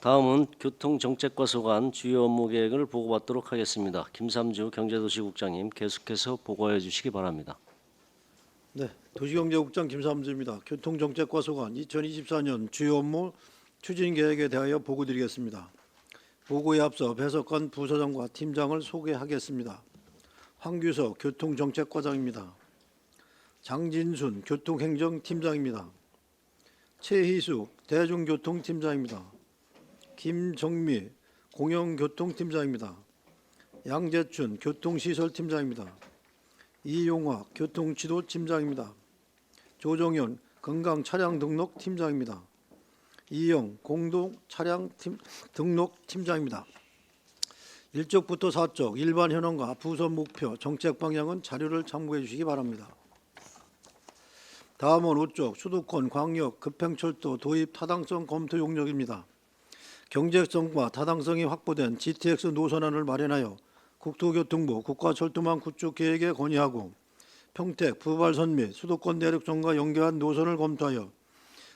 다음은 교통정책과 소관 주요 업무 계획을 보고받도록 하겠습니다. 김삼주 경제도시국장님 계속해서 보고해 주시기 바랍니다. 네, 도시경제국장 김삼주입니다. 교통정책과 소관 2024년 주요 업무 추진 계획에 대하여 보고드리겠습니다. 보고에 앞서 배석관 부서장과 팀장을 소개하겠습니다. 황규석 교통정책과장입니다. 장진순 교통행정팀장입니다. 최희숙 대중교통팀장입니다. 김정미 공영교통팀장입니다. 양재춘 교통시설팀장입니다. 이용화 교통지도팀장입니다. 조정현 건강차량등록팀장입니다. 이영 공동차량등록팀장입니다. 1쪽부터 4쪽 일반 현황과 부서 목표, 정책 방향은 자료를 참고해 주시기 바랍니다. 다음은 5쪽 수도권 광역 급행철도 도입 타당성 검토 용역입니다. 경제성과 타당성이 확보된 GTX 노선안을 마련하여 국토교통부 국가철도망 구축 계획에 건의하고 평택, 부발선 및 수도권 내륙선과 연계한 노선을 검토하여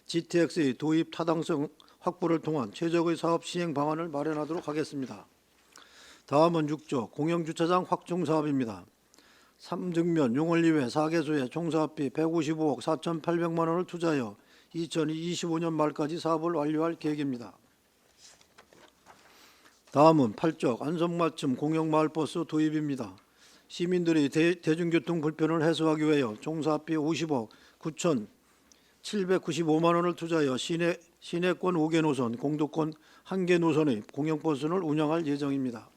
GTX의 도입 타당성 확보를 통한 최적의 사업 시행 방안을 마련하도록 하겠습니다. 다음은 6조 공영주차장 확충 사업입니다. 삼증면 용월리회 4개소에 총 사업비 155억 4,800만 원을 투자하여 2025년 말까지 사업을 완료할 계획입니다. 다음은 8쪽 안성맞춤 공영마을버스 도입입니다. 시민들의 대중교통 불편을 해소하기 위하여 총 사업비 50억 9,795만 원을 투자하여 시내권 5개 노선, 공도권 1개 노선의 공영버스를 운영할 예정입니다.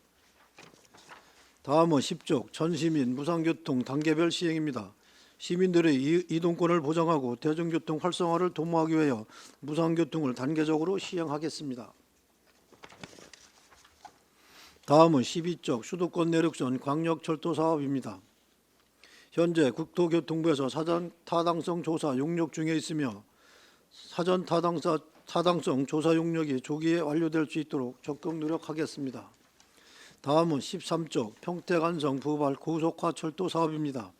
다음은 10쪽 전시민 무상교통 단계별 시행입니다. 시민들의 이동권을 보장하고 대중교통 활성화를 도모하기 위하여 무상교통을 단계적으로 시행하겠습니다. 다음은 12쪽 수도권 내륙선 광역철도 사업입니다. 현재 국토교통부에서 사전 타당성 조사 용역 중에 있으며 사전 타당성 조사 용역이 조기에 완료될 수 있도록 적극 노력하겠습니다. 다음은 13쪽 평택 안성 부발 고속화 철도 사업입니다.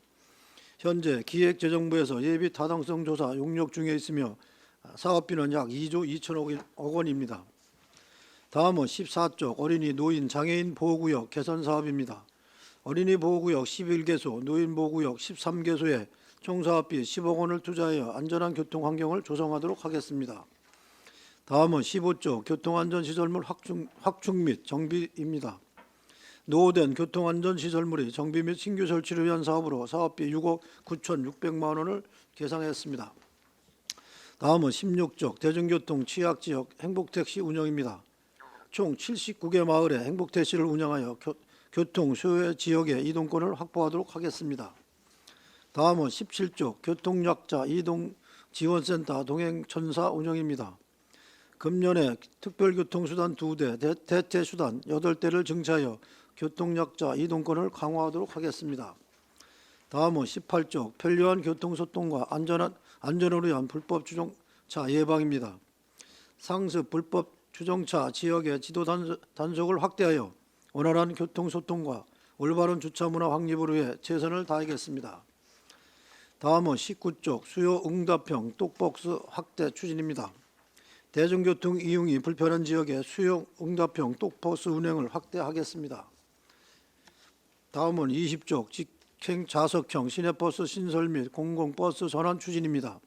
현재 기획재정부에서 예비 타당성 조사 용역 중에 있으며 사업비는 약 2조 2천억 원입니다. 다음은 14쪽 어린이 노인 장애인 보호구역 개선 사업입니다. 어린이 보호구역 11개소, 노인 보호구역 13개소에 총 사업비 10억 원을 투자하여 안전한 교통 환경을 조성하도록 하겠습니다. 다음은 15쪽 교통안전시설물 확충 및 정비입니다. 노후된 교통안전시설물의 정비 및 신규 설치를 위한 사업으로 사업비 6억 9,600만 원을 계상했습니다. 다음은 16쪽 대중교통 취약지역 행복택시 운영입니다. 총 79개 마을에 행복택시를 운영하여 교통 수요 지역의 이동권을 확보하도록 하겠습니다. 다음은 17쪽 교통약자 이동지원센터 동행천사 운영입니다. 금년에 특별교통수단 2대, 대체수단 8대를 증차하여 교통약자 이동권을 강화하도록 하겠습니다. 다음은 18쪽 편리한 교통소통과 안전을 위한 불법 주정차 예방입니다. 상습 불법 주정차 지역의 지도 단속을 확대하여 원활한 교통소통과 올바른 주차 문화 확립을 위해 최선을 다하겠습니다. 다음은 19쪽 수요 응답형 똑박스 확대 추진입니다. 대중교통 이용이 불편한 지역의 수요 응답형 똑버스 운행을 확대하겠습니다. 다음은 20쪽 직행 좌석형 시내버스 신설 및 공공버스 전환 추진입니다.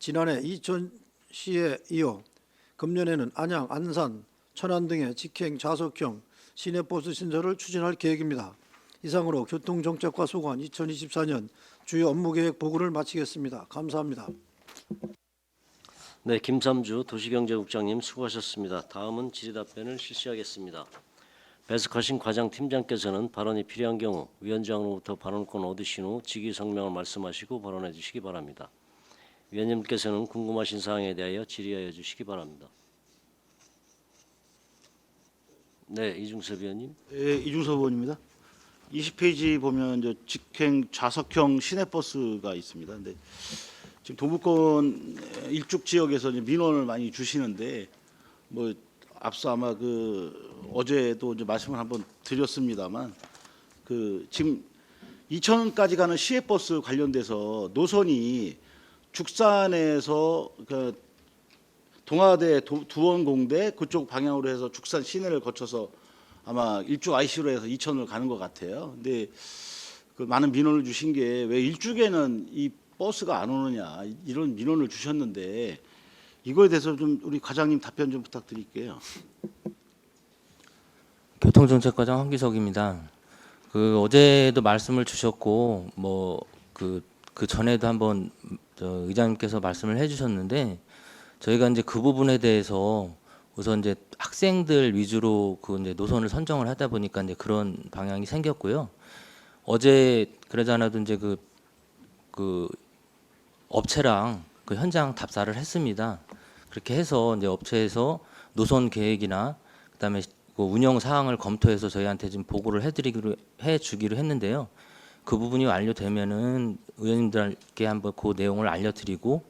지난해 이천시에 이어 금년에는 안양, 안산, 천안 등의 직행 좌석형 시내버스 신설을 추진할 계획입니다. 이상으로 교통정책과 소관 2024년 주요 업무계획 보고를 마치겠습니다. 감사합니다. 네, 김삼주 도시경제국장님 수고하셨습니다. 다음은 질의답변을 실시하겠습니다. 배석하신 과장팀장께서는 발언이 필요한 경우 위원장으로부터 발언권 얻으신 후 직위 성명을 말씀하시고 발언해 주시기 바랍니다. 위원님께서는 궁금하신 사항에 대하여 질의하여 주시기 바랍니다. 네, 이중섭 위원님. 예, 이중섭 의원입니다. 20페이지 보면 이제 직행 좌석형 시내버스가 있습니다. 근데 지금 동부권 일축 지역에서 이제 민원을 많이 주시는데 뭐 앞서 아마 어제도 이제 말씀을 한번 드렸습니다만 지금 이천까지 가는 시외버스 관련돼서 노선이 죽산에서 동아대 두원공대 그쪽 방향으로 해서 죽산 시내를 거쳐서 아마 일죽 IC로 해서 이천을 가는 것 같아요. 근데 그 많은 민원을 주신 게 왜 일죽에는 이 버스가 안 오느냐 이런 민원을 주셨는데 이거에 대해서 좀 우리 과장님 답변 좀 부탁드릴게요. 교통정책과장 황기석입니다. 그 어제도 말씀을 주셨고 뭐 그 전에도 한번 의장님께서 말씀을 해주셨는데 저희가 이제 그 부분에 대해서 우선 이제 학생들 위주로 그 이제 노선을 선정을 하다 보니까 이제 그런 방향이 생겼고요. 어제 그러지 않아도 이제 그 업체랑 그 현장 답사를 했습니다. 그렇게 해서 이제 업체에서 노선 계획이나 그다음에 그 운영 사항을 검토해서 저희한테 지금 보고를 해주기로 했는데요. 그 부분이 완료되면은 의원님들께 한번 그 내용을 알려드리고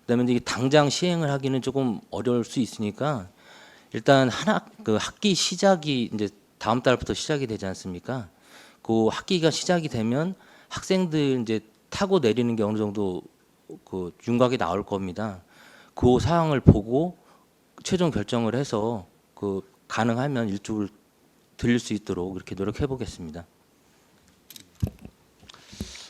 그다음에 이제 당장 시행을 하기는 조금 어려울 수 있으니까 일단 그 학기 시작이 이제 다음 달부터 시작이 되지 않습니까? 그 학기가 시작이 되면 학생들 이제 타고 내리는 게 어느 정도 그 윤곽이 나올 겁니다. 그 사항을 보고 최종 결정을 해서 그 가능하면 일주를 들릴 수 있도록 이렇게 노력해 보겠습니다.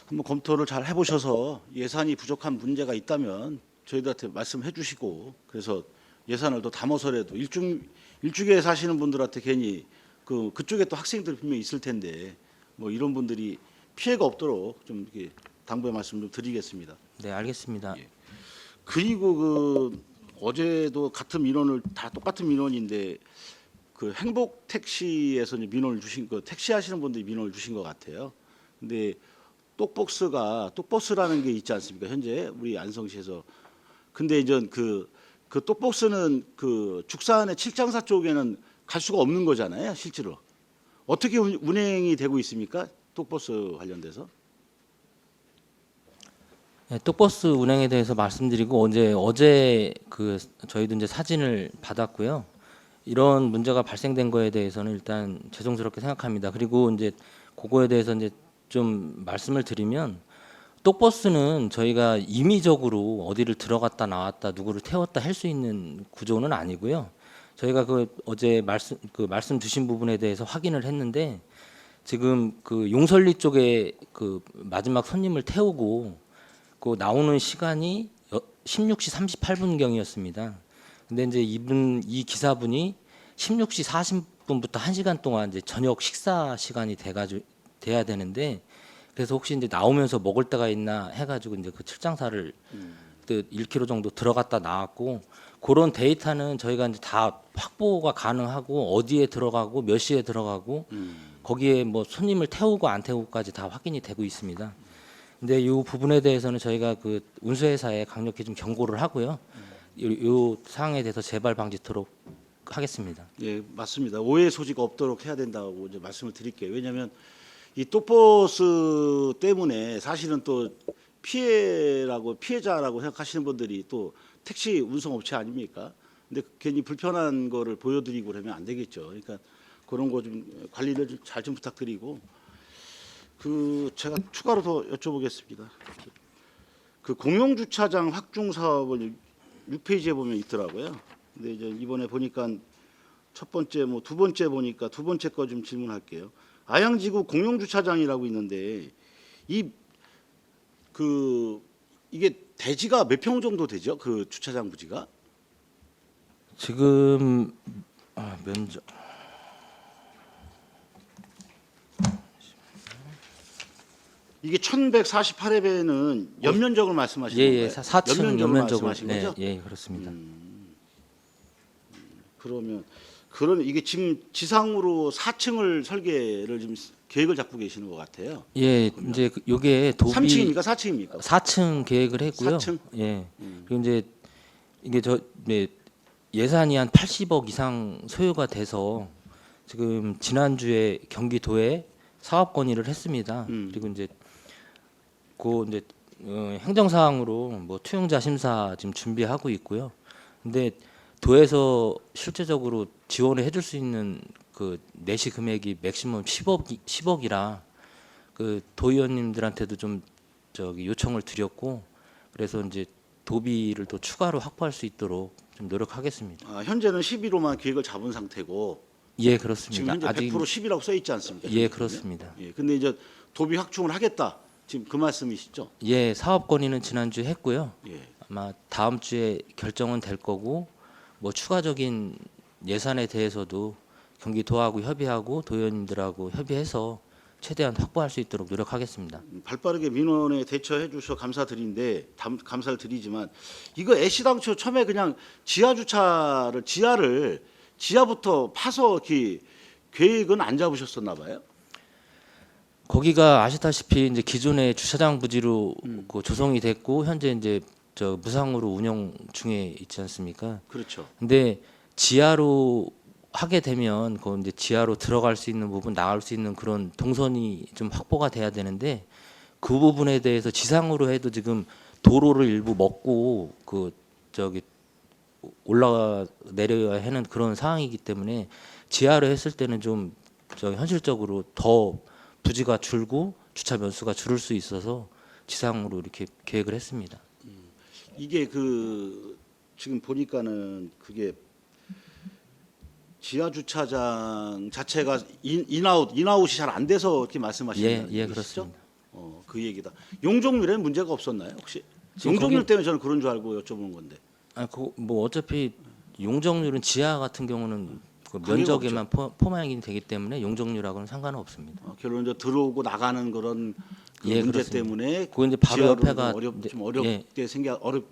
한번 검토를 잘 해보셔서 예산이 부족한 문제가 있다면 저희들한테 말씀해 주시고 그래서 예산을 더 담아서라도 일죽에 사시는 분들한테 괜히 그쪽에 또 학생들 분명히 있을 텐데 뭐 이런 분들이 피해가 없도록 좀 이렇게 당부의 말씀 좀 드리겠습니다. 네, 알겠습니다. 예. 그리고 그 어제도 같은 민원을 다 똑같은 민원인데 그 행복 택시에서 이제 민원을 주신 그 택시 하시는 분들이 민원을 주신 것 같아요. 근데 똑버스라는 게 있지 않습니까? 현재 우리 안성시에서. 근데 이제 그 똑버스는 그 죽산의 칠장사 쪽에는 갈 수가 없는 거잖아요, 실제로. 어떻게 운행이 되고 있습니까? 똑버스 관련돼서? 네, 똑버스 운행에 대해서 말씀드리고 어제 그 저희도 이제 사진을 받았고요. 이런 문제가 발생된 거에 대해서는 일단 죄송스럽게 생각합니다. 그리고 이제 그거에 대해서 이제 좀 말씀을 드리면 똑버스는 저희가 임의적으로 어디를 들어갔다 나왔다 누구를 태웠다 할 수 있는 구조는 아니고요. 저희가 그 어제 말씀 주신 부분에 대해서 확인을 했는데 지금 그 용설리 쪽에 그 마지막 손님을 태우고 그 나오는 시간이 16시 38분경이었습니다. 근데 이제 이 기사분이 16시 40분부터 1시간 동안 이제 저녁 식사 시간이 돼야 되는데 그래서 혹시 이제 나오면서 먹을 데가 있나 해가지고 이제 그 출장사를 1km 정도 들어갔다 나왔고 그런 데이터는 저희가 이제 다 확보가 가능하고 어디에 들어가고 몇 시에 들어가고 거기에 뭐 손님을 태우고 안 태우고까지 다 확인이 되고 있습니다. 근데 이 부분에 대해서는 저희가 그 운수회사에 강력히 좀 경고를 하고요. 이 사항에 대해서 재발 방지토록 하겠습니다. 예, 맞습니다. 오해 소지가 없도록 해야 된다고 이제 말씀을 드릴게요. 왜냐하면 이 똑버스 때문에 사실은 또 피해자라고 생각하시는 분들이 또 택시 운송업체 아닙니까? 근데 괜히 불편한 거를 보여드리고 그러면 안 되겠죠. 그러니까 그런 거 좀 관리를 잘 좀 부탁드리고 그 제가 추가로 더 여쭤보겠습니다. 그 공영 주차장 확충 사업을 6페이지에 보면 있더라고요. 근데 이제 이번에 보니까 첫 번째 뭐 두 번째 보니까 두 번째 거 좀 질문할게요. 아양지구 공영 주차장이라고 있는데 이게 대지가 몇 평 정도 되죠? 그 주차장 부지가? 지금 면적 이게 1148회배는 연면적을 말씀하시는 예예 건가요? 4층 연면적으로 연면적으로 말씀하신 네, 거죠? 예 그렇습니다. 그러면 이게 지금 지상으로 4층을 설계를 지금 계획을 잡고 계시는 것 같아요. 예 이제 요게 도비 3층입니까? 4층입니까? 4층 계획을 했고요. 4층? 예 그리고 이제 이게 예산이 한 80억 이상 소요가 돼서 지금 지난주에 경기도에 사업 건의를 했습니다. 그리고 이제 행정사항으로 뭐 투용자 심사 지금 준비하고 있고요. 근데 도에서 실제적으로 지원을 해줄 수 있는 그 내시 금액이 맥시멈 10억이라 그 도의원님들한테도 좀 요청을 드렸고 그래서 이제 도비를 또 추가로 확보할 수 있도록 좀 노력하겠습니다. 현재는 10위로만 계획을 잡은 상태고 예, 지금 그렇습니다. 현재 아직 100% 10이라고 써 있지 않습니까? 예, 그렇습니다. 예, 근데 이제 도비 확충을 하겠다. 지금 그 말씀이시죠? 예, 사업 건의는 지난주에 했고요. 예. 아마 다음 주에 결정은 될 거고 뭐 추가적인 예산에 대해서도 경기도하고 협의하고 도의원님들하고 협의해서 최대한 확보할 수 있도록 노력하겠습니다. 발빠르게 민원에 대처해 주셔서 감사드린데 감사를 드리지만 이거 애시당초 처음에 그냥 지하부터 파서 이렇게 계획은 안 잡으셨었나 봐요. 거기가 아시다시피 이제 기존의 주차장 부지로 그 조성이 됐고 현재 이제 저 무상으로 운영 중에 있지 않습니까? 그렇죠. 근데 지하로 하게 되면 그 이제 지하로 들어갈 수 있는 부분, 나갈 수 있는 그런 동선이 좀 확보가 돼야 되는데 그 부분에 대해서 지상으로 해도 지금 도로를 일부 먹고 그 저기 올라가 내려야 하는 그런 상황이기 때문에 지하로 했을 때는 좀 저 현실적으로 더 부지가 줄고 주차 면수가 줄을 수 있어서 지상으로 이렇게 계획을 했습니다. 이게 그 지금 보니까는 그게 지하 주차장 자체가 인아웃이 잘 안 돼서 이렇게 말씀하시는 예, 거죠? 예, 그렇습니다. 그 얘기다. 용적률에는 문제가 없었나요? 혹시 지금 용적률 거기- 때문에 저는 그런 줄 알고 여쭤보는 건데. 아, 뭐 어차피 용적률은 지하 같은 경우는 그 관계가 면적에만 포함이 되기 때문에 용적률하고는 상관은 없습니다. 결론적으로 들어오고 나가는 그런 그 예, 문제 그렇습니다. 때문에 그거 이제 바로 지하로는 옆에가 좀 예.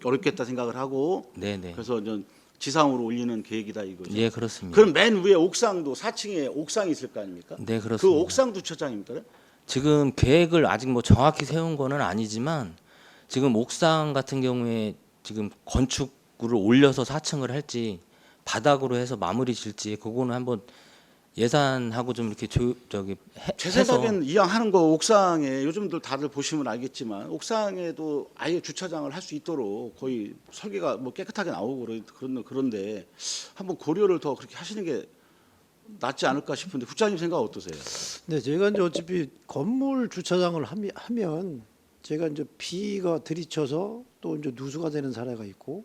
어렵겠다 생각을 하고 네네. 그래서 이제 지상으로 올리는 계획이다 이거죠. 예, 그렇습니다. 그럼 맨 위에 옥상도 4층에 옥상이 있을 거 아닙니까? 네, 그 그렇습니다. 옥상 주차장입니까? 지금 계획을 아직 뭐 정확히 세운 거는 아니지만 지금 옥상 같은 경우에 지금 건축을 올려서 4층을 할지 바닥으로 해서 마무리 질지 그거는 한번 예산하고 좀 이렇게 제 해서 생각엔 이왕 하는 거 옥상에 요즘들 다들 보시면 알겠지만 옥상에도 아예 주차장을 할 수 있도록 거의 설계가 뭐 깨끗하게 나오고 그런데 한번 고려를 더 그렇게 하시는 게 낫지 않을까 싶은데 부장님 생각 어떠세요? 네, 제가 이제 어차피 건물 주차장을 하면 제가 이제 비가 들이쳐서 또 이제 누수가 되는 사례가 있고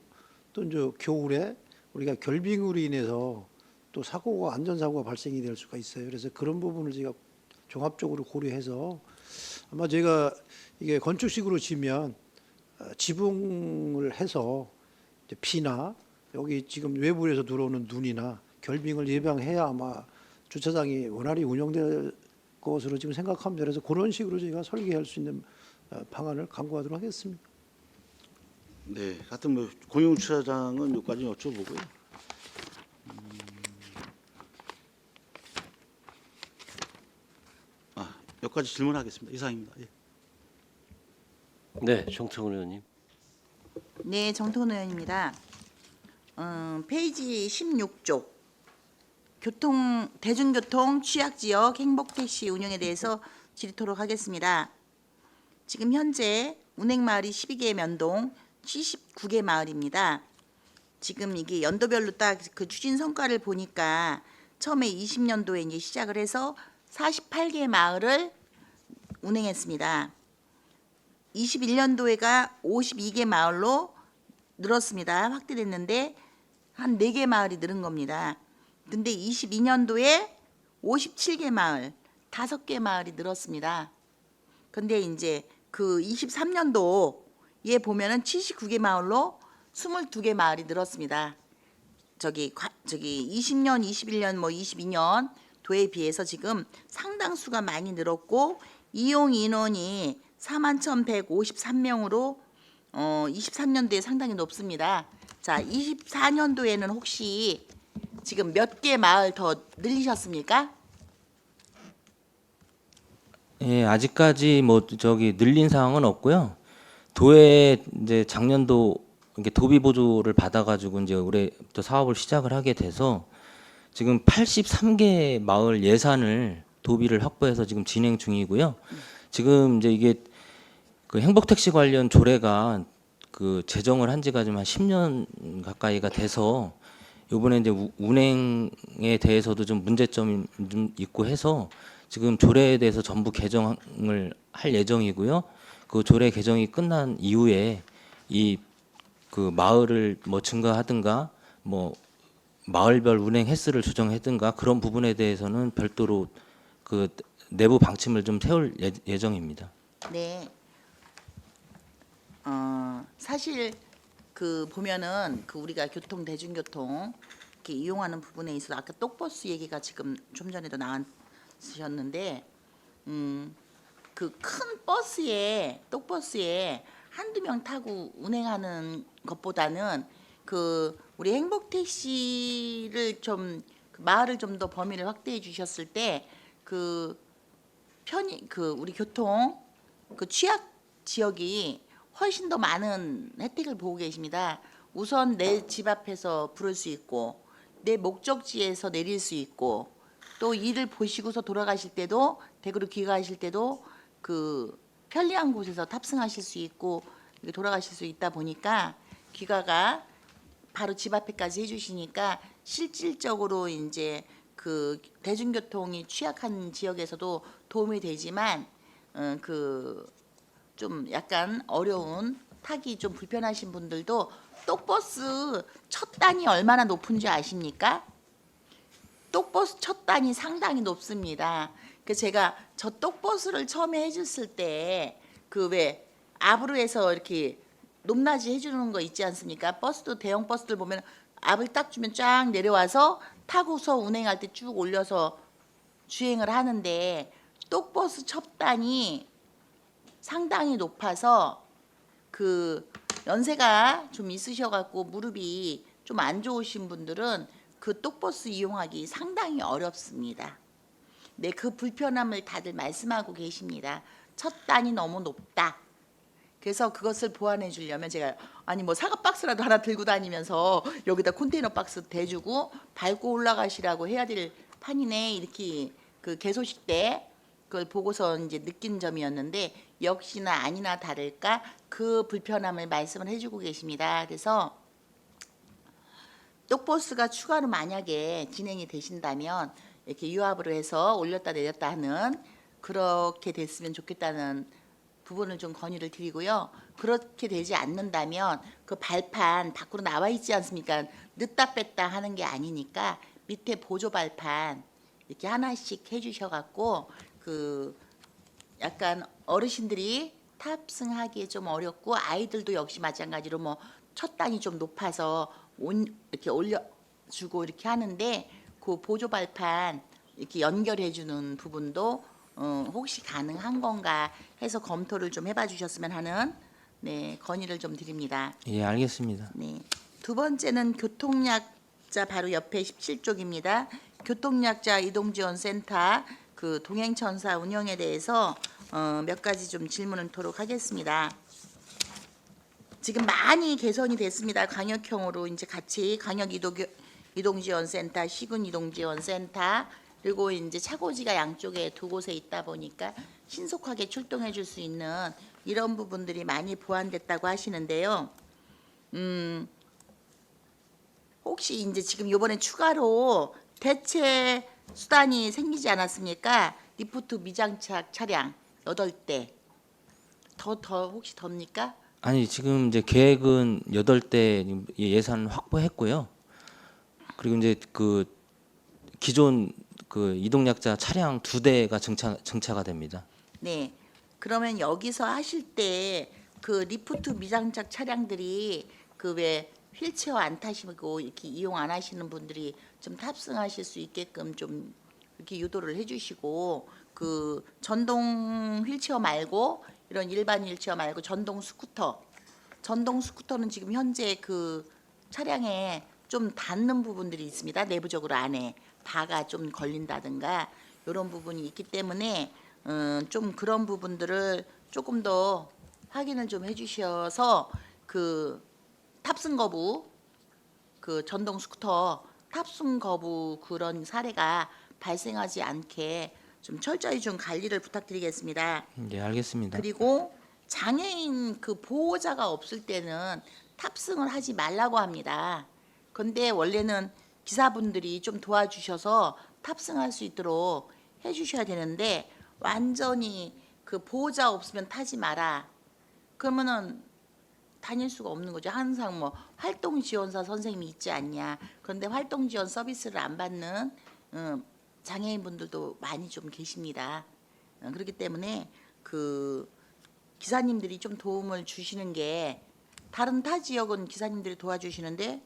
또 이제 겨울에 우리가 결빙으로 인해서 또 사고가 안전사고가 발생이 될 수가 있어요. 그래서 그런 부분을 제가 종합적으로 고려해서 아마 제가 이게 건축식으로 지면 지붕을 해서 이제 비나 여기 지금 외부에서 들어오는 눈이나 결빙을 예방해야 아마 주차장이 원활히 운영될 것으로 지금 생각합니다. 그래서 그런 식으로 저희가 설계할 수 있는 방안을 강구하도록 하겠습니다. 네, 하여튼 뭐 공용 주차장은 여기까지 여쭤보고요. 여기까지 질문하겠습니다. 이상입니다. 예. 네, 정태훈 의원님. 네, 정태훈 의원입니다. 페이지 16쪽 대중교통 취약지역 행복택시 운영에 대해서 질의토록 하겠습니다. 지금 현재 운행마을이 12개 면동 79개 마을입니다. 지금 이게 연도별로 딱 그 추진 성과를 보니까 처음에 20년도에 이제 시작을 해서 48개 마을을 운행했습니다. 21년도에가 52개 마을로 늘었습니다. 확대됐는데 한 4개 마을이 늘은 겁니다. 근데 22년도에 57개 마을, 5개 마을이 늘었습니다. 근데 이제 그 23년도에 보면은 79개 마을로 22개 마을이 늘었습니다. 저기 20년, 21년, 뭐 22년 도에 비해서 지금 상당수가 많이 늘었고 이용 인원이 41,153명으로 23년도에 상당히 높습니다. 자, 24년도에는 혹시 지금 몇 개 마을 더 늘리셨습니까? 예, 아직까지 뭐 늘린 사항은 없고요. 도에 이제 작년도 이게 도비 보조를 받아가지고 이제 올해부터 사업을 시작을 하게 돼서 지금 83개 마을 예산을 도비를 확보해서 지금 진행 중이고요. 지금 이제 이게 그 행복택시 관련 조례가 그 제정을 한 지가 좀 한 10년 가까이가 돼서 이번에 이제 운행에 대해서도 좀 문제점이 좀 있고 해서 지금 조례에 대해서 전부 개정을 할 예정이고요. 그 조례 개정이 끝난 이후에 이 그 마을을 뭐 증가하든가 뭐 마을별 운행 횟수를 조정하든가 그런 부분에 대해서는 별도로 그 내부 방침을 좀 세울 예정입니다. 네. 사실 그 보면은 그 우리가 교통 대중교통 이렇게 이용하는 부분에 있어서 아까 똑버스 얘기가 지금 좀 전에도 나왔으셨는데 그 큰 버스에 똑버스에 한두 명 타고 운행하는 것보다는 그 우리 행복택시를 좀그 마을을 좀 더 범위를 확대해 주셨을 때 그 편의 그 우리 교통 그 취약 지역이 훨씬 더 많은 혜택을 보고 계십니다. 우선 내 집 앞에서 부를 수 있고 내 목적지에서 내릴 수 있고 또 일을 보시고서 돌아가실 때도 댁으로 귀가하실 때도 그 편리한 곳에서 탑승하실 수 있고 이렇게 돌아가실 수 있다 보니까 귀가가 바로 집 앞에까지 해주시니까 실질적으로 이제 그 대중교통이 취약한 지역에서도 도움이 되지만 그 좀 약간 어려운 타기 좀 불편하신 분들도 똑버스 첫 단이 얼마나 높은지 아십니까? 똑버스 첫 단이 상당히 높습니다. 그 제가 저 똑버스를 처음에 해줬을 때 그 왜 압으로 이렇게 높낮이 해주는 거 있지 않습니까? 버스도 대형 버스들 보면 압을 딱 주면 쫙 내려와서 타고서 운행할 때 쭉 올려서 주행을 하는데 똑버스 첫 단이 상당히 높아서 그 연세가 좀 있으셔갖고 무릎이 좀 안 좋으신 분들은 그 똑버스 이용하기 상당히 어렵습니다. 네, 그 불편함을 다들 말씀하고 계십니다. 첫 단이 너무 높다. 그래서 그것을 보완해 주려면 제가 아니 뭐 사과 박스라도 하나 들고 다니면서 여기다 컨테이너 박스 대주고 밟고 올라가시라고 해야 될 판이네 이렇게 그 개소식 때 그걸 보고서 이제 느낀 점이었는데 역시나 아니나 다를까 그 불편함을 말씀을 해주고 계십니다. 그래서 똑버스가 추가로 만약에 진행이 되신다면 이렇게 유압으로 해서 올렸다 내렸다 하는 그렇게 됐으면 좋겠다는 부분을 좀 건의를 드리고요. 그렇게 되지 않는다면 그 발판 밖으로 나와 있지 않습니까? 늦다 뺐다 하는 게 아니니까 밑에 보조 발판 이렇게 하나씩 해주셔갖고 그 약간 어르신들이 탑승하기에 좀 어렵고 아이들도 역시 마찬가지로 뭐 첫 단이 좀 높아서 이렇게 올려주고 이렇게 하는데 그 보조 발판 이렇게 연결해주는 부분도 혹시 가능한 건가 해서 검토를 좀 해봐 주셨으면 하는 네 건의를 좀 드립니다. 예, 알겠습니다. 네. 두 번째는 교통약자 바로 옆에 17쪽입니다. 교통약자 이동지원센터 그 동행천사 운영에 대해서 몇 가지 좀 질문을 토록 하겠습니다. 지금 많이 개선이 됐습니다. 광역형으로 이제 같이 광역 이동지원센터, 시군 이동지원센터 그리고 이제 차고지가 양쪽에 두 곳에 있다 보니까 신속하게 출동해 줄 수 있는 이런 부분들이 많이 보완됐다고 하시는데요. 혹시 이제 지금 이번에 추가로 대체 수단이 생기지 않았습니까? 리프트 미장착 차량 8대. 더 혹시 덥니까? 아니 지금 이제 계획은 8대 예산 확보했고요. 그리고 이제 그 기존 그 이동약자 차량 2대가 증차가 됩니다. 네. 그러면 여기서 하실 때 그 리프트 미장착 차량들이 그 왜 휠체어 안 타시고 이렇게 이용 안 하시는 분들이 좀 탑승하실 수 있게끔 좀 이렇게 유도를 해주시고 그 전동 휠체어 말고 이런 일반 휠체어 말고 전동 스쿠터는 지금 현재 그 차량에 좀 닿는 부분들이 있습니다. 내부적으로 안에 바가 좀 걸린다든가 이런 부분이 있기 때문에 좀 그런 부분들을 조금 더 확인을 좀 해주셔서 그 탑승 거부 그 전동 스쿠터 탑승 거부 그런 사례가 발생하지 않게 좀 철저히 좀 관리를 부탁드리겠습니다. 예, 알겠습니다. 그리고 장애인 그 보호자가 없을 때는 탑승을 하지 말라고 합니다. 그런데 원래는 기사분들이 좀 도와주셔서 탑승할 수 있도록 해주셔야 되는데 완전히 그 보호자 없으면 타지 마라. 그러면은 다닐 수가 없는 거죠. 항상 뭐 활동 지원사 선생님이 있지 않냐. 그런데 활동 지원 서비스를 안 받는 장애인분들도 많이 좀 계십니다. 그렇기 때문에 그 기사님들이 좀 도움을 주시는 게 다른 타 지역은 기사님들이 도와주시는데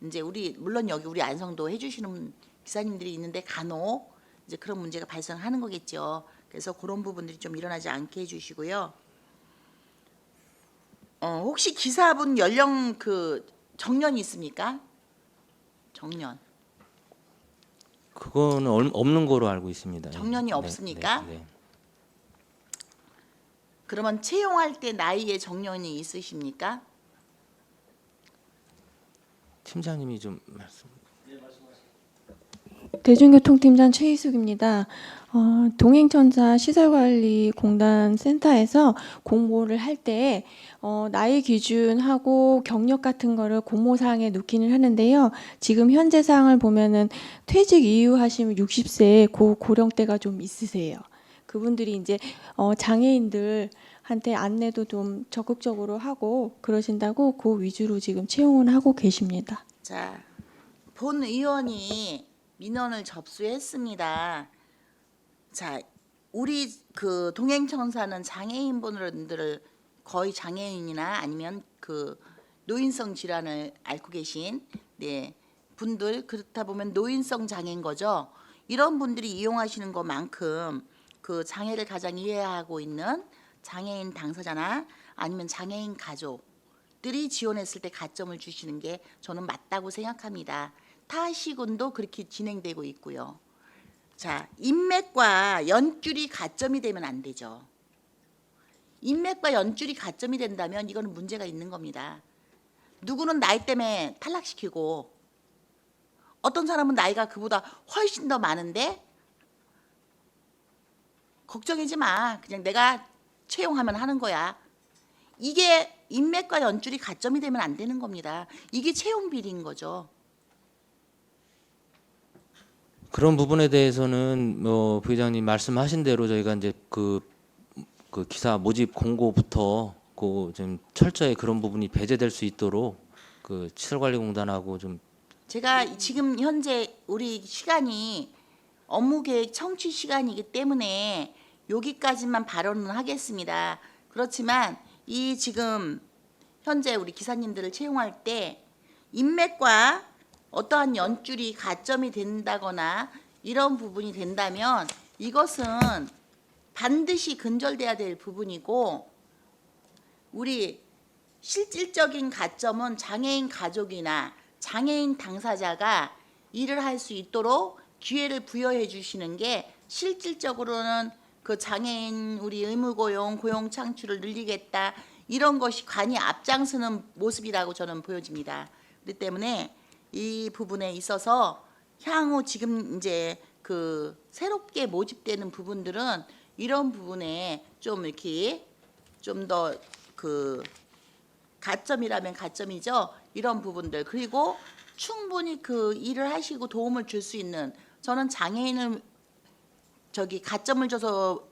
이제 우리 물론 여기 우리 안성도 해주시는 기사님들이 있는데 간혹 이제 그런 문제가 발생하는 거겠죠. 그래서 그런 부분들이 좀 일어나지 않게 해주시고요. 혹시 기사분 연령 그 정년이 있습니까? 정년. 그거는 없는 거로 알고 있습니다. 정년이 네, 없습니까? 네. 그러면 채용할 때 나이에 정년이 있으십니까? 팀장님이 좀 말씀. 대중교통팀장 최희숙입니다. 동행천사 시설관리공단 센터에서 공모를 할 때 나이 기준하고 경력 같은 거를 공모사항에 놓기는 하는데요. 지금 현재 사항을 보면은 퇴직 이후 하시면 60세 고령대가 좀 있으세요. 그분들이 이제 장애인들한테 안내도 좀 적극적으로 하고 그러신다고 그 위주로 지금 채용을 하고 계십니다. 자, 본 의원이 민원을 접수했습니다. 자, 우리 그 동행청사는 장애인분들을 거의 장애인이나 아니면 그 노인성 질환을 앓고 계신 분들 그렇다 보면 노인성 장애인 거죠. 이런 분들이 이용하시는 것만큼 그 장애를 가장 이해하고 있는 장애인 당사자나 아니면 장애인 가족들이 지원했을 때 가점을 주시는 게 저는 맞다고 생각합니다. 타 시군도 그렇게 진행되고 있고요. 자, 인맥과 연줄이 가점이 되면 안 되죠. 인맥과 연줄이 가점이 된다면 이거는 문제가 있는 겁니다. 누구는 나이 때문에 탈락시키고 어떤 사람은 나이가 그보다 훨씬 더 많은데 걱정하지 마. 그냥 내가 채용하면 하는 거야. 이게 인맥과 연줄이 가점이 되면 안 되는 겁니다. 이게 채용 비리인 거죠. 그런 부분에 대해서는 뭐 부회장님 말씀하신 대로 저희가 이제 그 기사 모집 공고부터 그 좀 철저히 그런 부분이 배제될 수 있도록 그 시설관리공단하고 좀 제가 지금 현재 우리 시간이 업무계획 청취 시간이기 때문에 여기까지만 발언은 하겠습니다. 그렇지만 이 지금 현재 우리 기사님들을 채용할 때 인맥과 어떠한 연줄이 가점이 된다거나 이런 부분이 된다면 이것은 반드시 근절돼야 될 부분이고 우리 실질적인 가점은 장애인 가족이나 장애인 당사자가 일을 할 수 있도록 기회를 부여해 주시는 게 실질적으로는 그 장애인 우리 의무고용 고용 창출을 늘리겠다 이런 것이 관이 앞장서는 모습이라고 저는 보여집니다. 그렇기 때문에 이 부분에 있어서 향후 지금 이제 그 새롭게 모집되는 부분들은 이런 부분에 좀 이렇게 좀 더 그 가점이라면 가점이죠. 이런 부분들 그리고 충분히 그 일을 하시고 도움을 줄 수 있는 저는 장애인을 가점을 줘서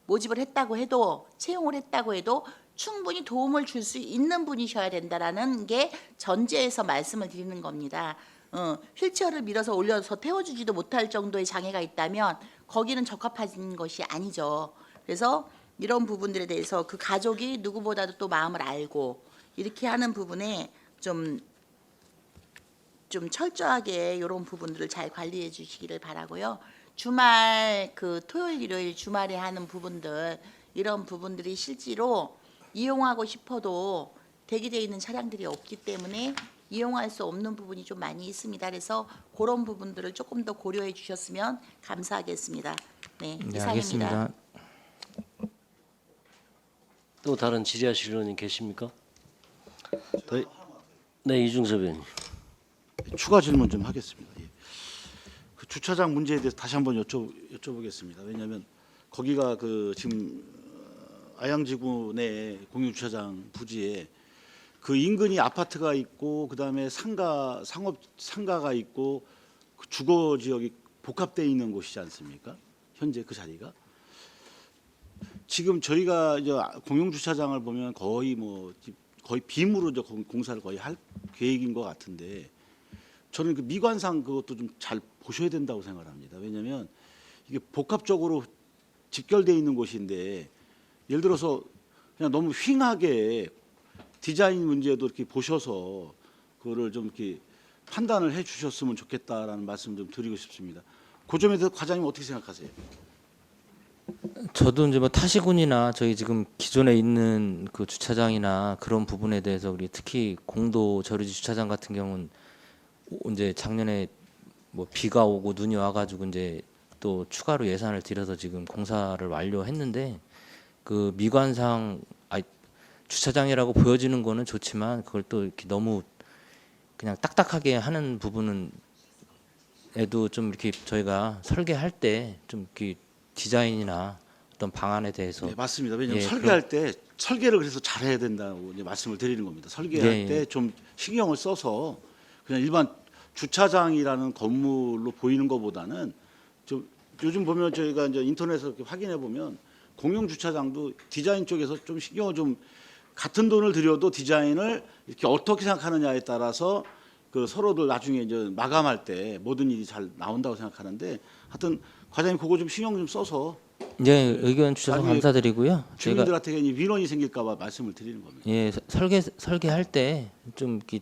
모집을 했다고 해도 채용을 했다고 해도 충분히 도움을 줄 수 있는 분이셔야 된다라는 게 전제에서 말씀을 드리는 겁니다. 휠체어를 밀어서 올려서 태워주지도 못할 정도의 장애가 있다면 거기는 적합한 것이 아니죠. 그래서 이런 부분들에 대해서 그 가족이 누구보다도 또 마음을 알고 이렇게 하는 부분에 좀 철저하게 이런 부분들을 잘 관리해 주시기를 바라고요. 주말 그 토요일 일요일 주말에 하는 부분들 이런 부분들이 실제로 이용하고 싶어도 대기되어 있는 차량들이 없기 때문에 이용할 수 없는 부분이 좀 많이 있습니다. 그래서 그런 부분들을 조금 더 고려해 주셨으면 감사하겠습니다. 네, 네, 이상입니다. 알겠습니다. 또 다른 질의하실 의원님 계십니까? 네, 이중섭 의원님. 추가 질문 좀 하겠습니다. 예. 그 주차장 문제에 대해서 다시 한번 여쭤보겠습니다. 왜냐하면 거기가 그 지금 아양지구 내 공유주차장 부지에 그 인근이 아파트가 있고 그다음에 상가가 있고 그 주거 지역이 복합되어 있는 곳이지 않습니까? 현재 그 자리가 지금 저희가 이제 공용 주차장을 보면 거의 뭐 거의 빔으로 이제 공사를 거의 할 계획인 것 같은데 저는 그 미관상 그것도 좀 잘 보셔야 된다고 생각합니다. 왜냐하면 이게 복합적으로 직결돼 있는 곳인데 예를 들어서 그냥 너무 휑하게 디자인 문제도 이렇게 보셔서 그거를 좀 이렇게 판단을 해주셨으면 좋겠다라는 말씀 좀 드리고 싶습니다. 그 점에 대해서 과장님 어떻게 생각하세요? 저도 이제 뭐 타시군이나 저희 지금 기존에 있는 그 주차장이나 그런 부분에 대해서 우리 특히 공도 저류지 주차장 같은 경우는 이제 작년에 뭐 비가 오고 눈이 와가지고 이제 또 추가로 예산을 들여서 지금 공사를 완료했는데 그 미관상 주차장이라고 보여지는 거는 좋지만 그걸 또 이렇게 너무 그냥 딱딱하게 하는 부분은 에도 좀 이렇게 저희가 설계할 때 좀 이렇게 디자인이나 어떤 방안에 대해서 네, 맞습니다. 왜냐하면 예, 설계할 때 설계를 그래서 잘해야 된다고 이제 말씀을 드리는 겁니다. 설계할 예, 때 좀 신경을 써서 그냥 일반 주차장이라는 건물로 보이는 것보다는 좀 요즘 보면 저희가 이제 인터넷에서 이렇게 확인해 보면 공용 주차장도 디자인 쪽에서 좀 신경을 좀 같은 돈을 들여도 디자인을 이렇게 어떻게 생각하느냐에 따라서 그 서로들 나중에 이제 마감할 때 모든 일이 잘 나온다고 생각하는데 하여튼 과장님 그거 좀 신경 좀 써서 예, 의견 주셔서 나중에 감사드리고요. 제가 주민들한테 괜히 민원이 생길까 봐 말씀을 드리는 겁니다. 예, 설계할 때 좀 이렇게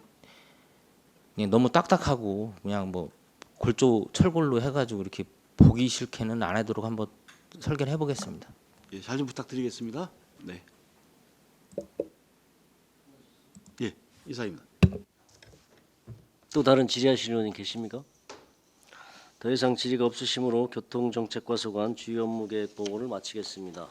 그냥 너무 딱딱하고 그냥 뭐 골조 철골로 해가지고 이렇게 보기 싫게는 안 하도록 한번 설계를 해보겠습니다. 예, 잘 좀 부탁드리겠습니다. 네. 예, 이사입니다. 또 다른 질의하실 의원님 계십니까? 더 이상 질의가 없으시므로 교통정책과 소관 주요 업무 계획 보고를 마치겠습니다.